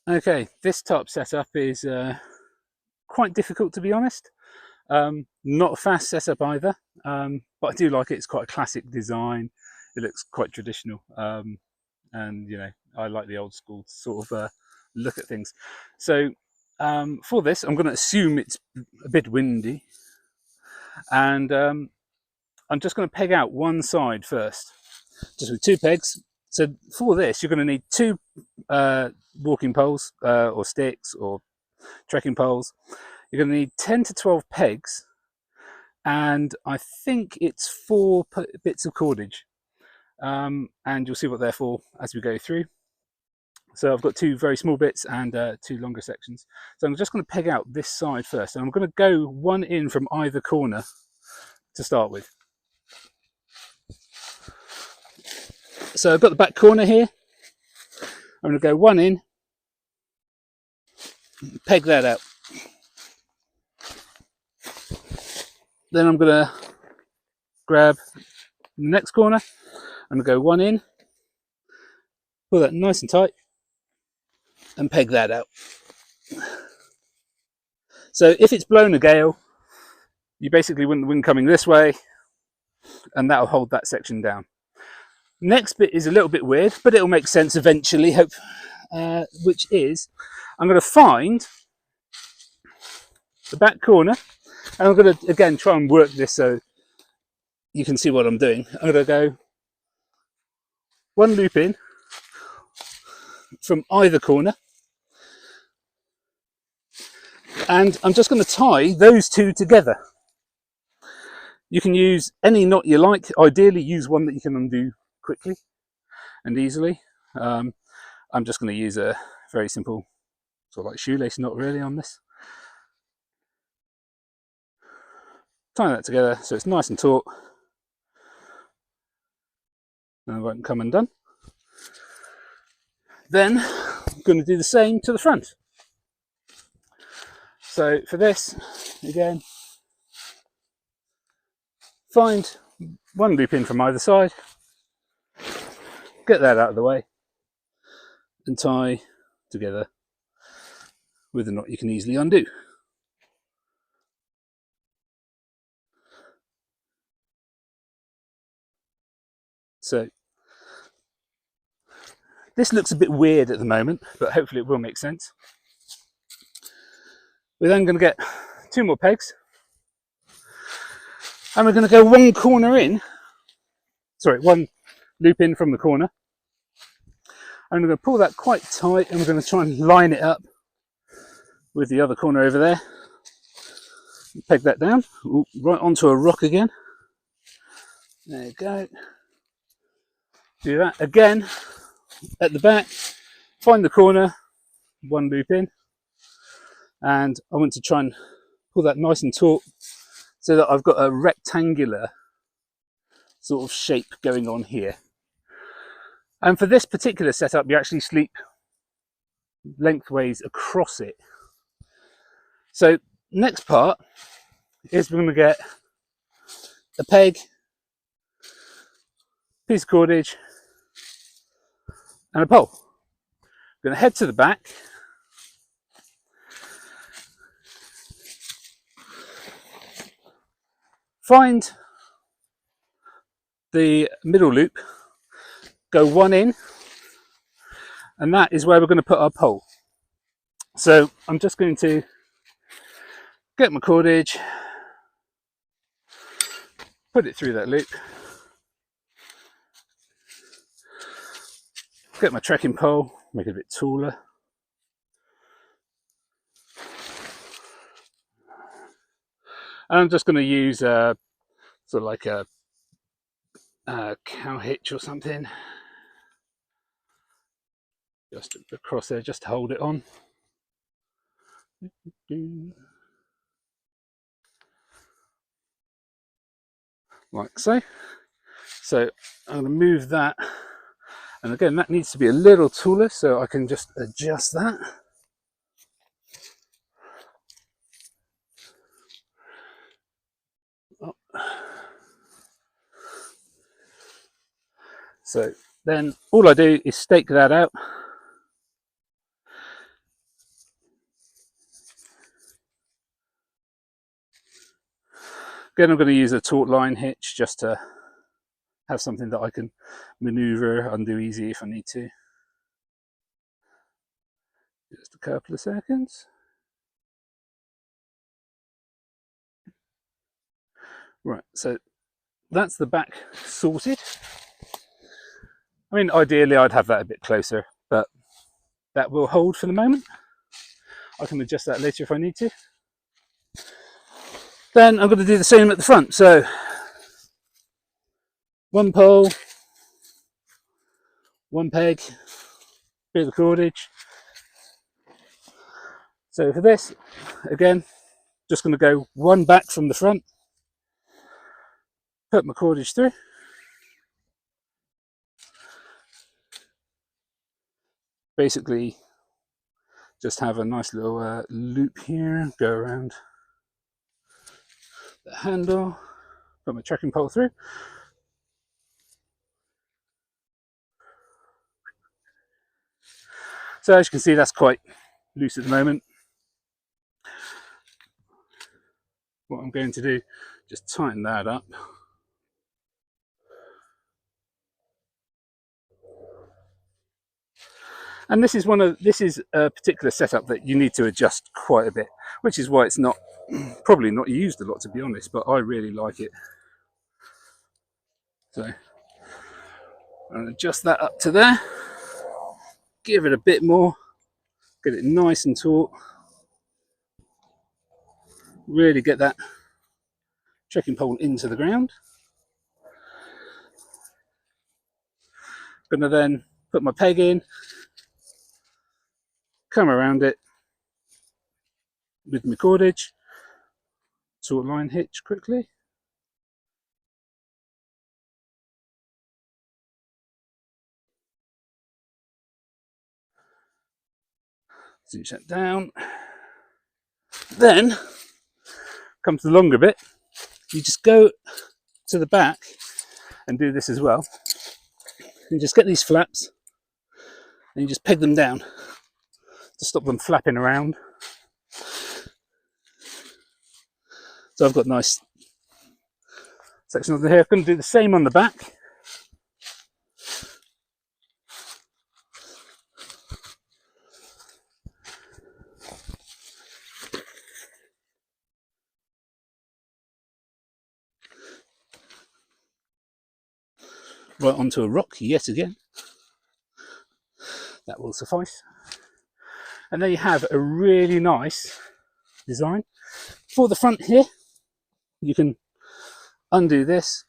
Okay, this tarp setup is quite difficult, to be honest. Not a fast setup either, but I do like it. It's quite a classic design. It looks quite traditional, and you know, I like the old school sort of look at things. So for this, I'm going to assume it's a bit windy, and I'm just going to peg out one side first, just with two pegs. So for this, you're going to need two walking poles or sticks or trekking poles. You're going to need 10 to 12 pegs, and I think it's 4 bits of cordage. And you'll see what they're for as we go through. So I've got 2 very small bits and 2 longer sections. So I'm just going to peg out this side first, and I'm going to go one in from either corner to start with. So I've got the back corner here. I'm going to go one in, peg that out. Then I'm going to grab the next corner. I'm going to go one in, pull that nice and tight, and peg that out. So if it's blown a gale, you basically want the wind coming this way, and that'll hold that section down. Next bit is a little bit weird, but it'll make sense eventually, hope, which is I'm going to find the back corner, and I'm going to again try and work this so you can see what I'm doing. I'm going to go one loop in from either corner, and I'm just going to tie those two together. You can use any knot you like. Ideally, use one that you can undo quickly and easily. I'm just going to use a very simple sort of like shoelace knot really on this. Tie that together so it's nice and taut and it won't come undone. Then I'm going to do the same to the front. So for this, again, find one loop in from either side, get that out of the way, and tie together with a knot you can easily undo. So this looks a bit weird at the moment, but hopefully it will make sense. We're then going to get 2 more pegs, and we're going to go one loop in from the corner. And we're going to pull that quite tight, and we're going to try and line it up with the other corner over there. Peg that down. Ooh, right onto a rock again. There you go. Do that again at the back. Find the corner, one loop in, and I want to try and pull that nice and taut so that I've got a rectangular sort of shape going on here. And for this particular setup, you actually sleep lengthways across it. So next part is we're going to get a peg, piece of cordage, and a pole. I'm going to head to the back, find the middle loop, go one in, and that is where we're going to put our pole. So I'm just going to get my cordage, put it through that loop, get my trekking pole, make it a bit taller, and I'm just going to use sort of like a cow hitch or something just across there, just to hold it on. Like so. So I'm going to move that, and again that needs to be a little taller, so I can just adjust that. Oh. So then all I do is stake that out, Again, I'm going to use a taut line hitch just to have something that I can maneuver, undo easy if I need to. Just a couple of seconds. Right, so that's the back sorted. I mean, ideally I'd have that a bit closer, but that will hold for the moment. I can adjust that later if I need to. Then I'm going to do the same at the front. So one pole, one peg, bit of cordage. So for this, again, just going to go one back from the front, put my cordage through. Basically, just have a nice little loop here, go around the handle, put my trekking pole through. So as you can see, that's quite loose at the moment. What I'm going to do, just tighten that up. And this is a particular setup that you need to adjust quite a bit, which is why it's not probably not used a lot, to be honest, but I really like it. So I'll adjust that up to there, give it a bit more, get it nice and taut, really get that trekking pole into the ground. I'm going to then put my peg in, come around it with my cordage, taut line hitch quickly. Cinch that down. Then comes the longer bit. You just go to the back and do this as well. You just get these flaps and you just peg them down to stop them flapping around. So I've got nice sections on here. I'm going to do the same on the back. Right onto a rock yet again. That will suffice. And there you have a really nice design. For the front here, you can undo this.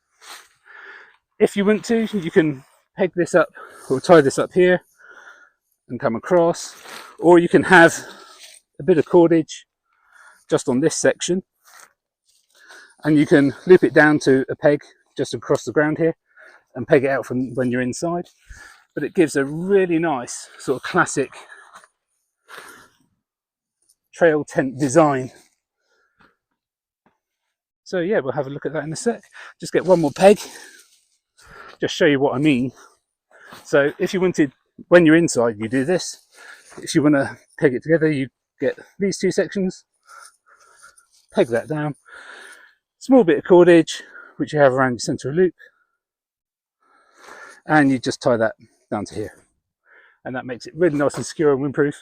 If you want to, you can peg this up or tie this up here and come across, or you can have a bit of cordage just on this section and you can loop it down to a peg just across the ground here and peg it out from when you're inside. But it gives a really nice sort of classic trail tent design. So yeah, we'll have a look at that in a sec. Just get one more peg, just show you what I mean. So if you wanted, when you're inside, you do this. If you want to peg it together, you get these two sections, peg that down, small bit of cordage, which you have around your centre loop, and you just tie that down to here. And that makes it really nice and secure and windproof.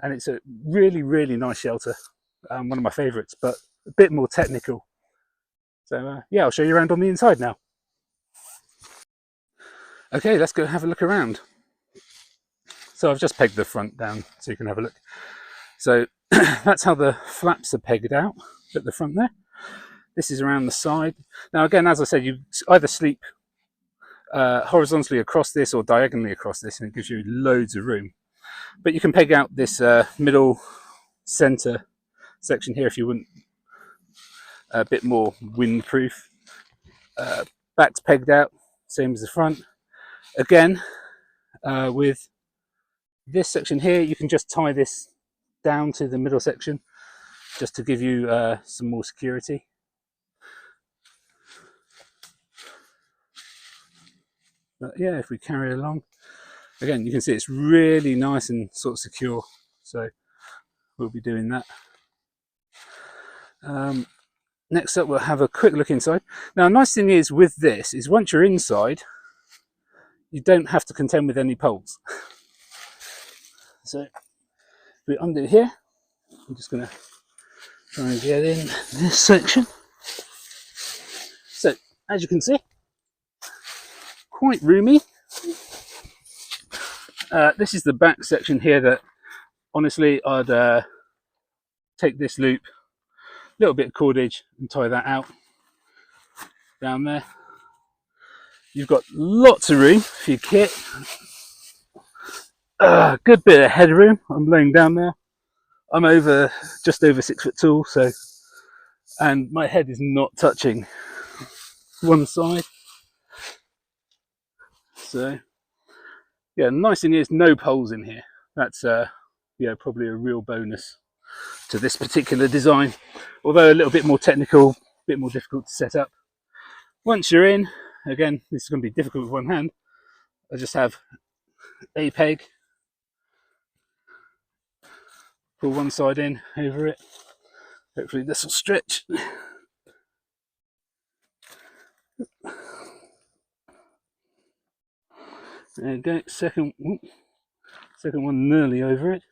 And it's a really, really nice shelter. One of my favourites, but a bit more technical. So yeah, I'll show you around on the inside now. Okay, let's go have a look around. So I've just pegged the front down so you can have a look. So that's how the flaps are pegged out at the front there. This is around the side. Now again, as I said, you either sleep horizontally across this or diagonally across this, and it gives you loads of room. But you can peg out this middle center section here if you want a bit more windproof. Back's pegged out, same as the front. Again, with this section here, you can just tie this down to the middle section just to give you some more security. But yeah, if we carry along, again, you can see it's really nice and sort of secure. So we'll be doing that. next up we'll have a quick look inside. Now a nice thing is with this is once you're inside, you don't have to contend with any poles. So if we undo here, I'm just going to try and get in this section. So as you can see, quite roomy. This is the back section here that honestly I'd take this loop, a little bit of cordage and tie that out down there. You've got lots of room for your kit. Good bit of headroom. I'm laying down there. I'm just over 6 foot tall, so, and my head is not touching one side. So yeah, nice thing is no poles in here. That's yeah, probably a real bonus to this particular design, although a little bit more technical, a bit more difficult to set up. Once you're in, again, this is going to be difficult with one hand. I just have a peg, pull one side in over it. Hopefully this will stretch. There you go, second one nearly over it.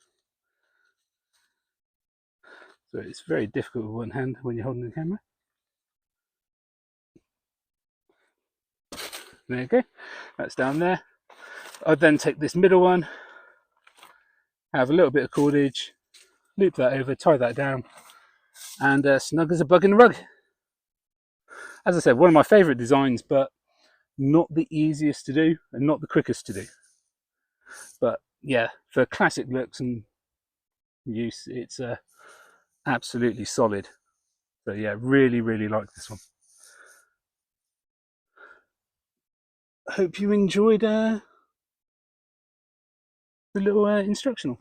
So it's very difficult with one hand when you're holding the camera. There you go, that's down there. I'd then take this middle one, have a little bit of cordage, loop that over, tie that down, and snug as a bug in a rug. As I said, one of my favourite designs, but not the easiest to do and not the quickest to do. But yeah, for classic looks and use, it's absolutely solid. So yeah, really like this one. Hope you enjoyed the little instructional.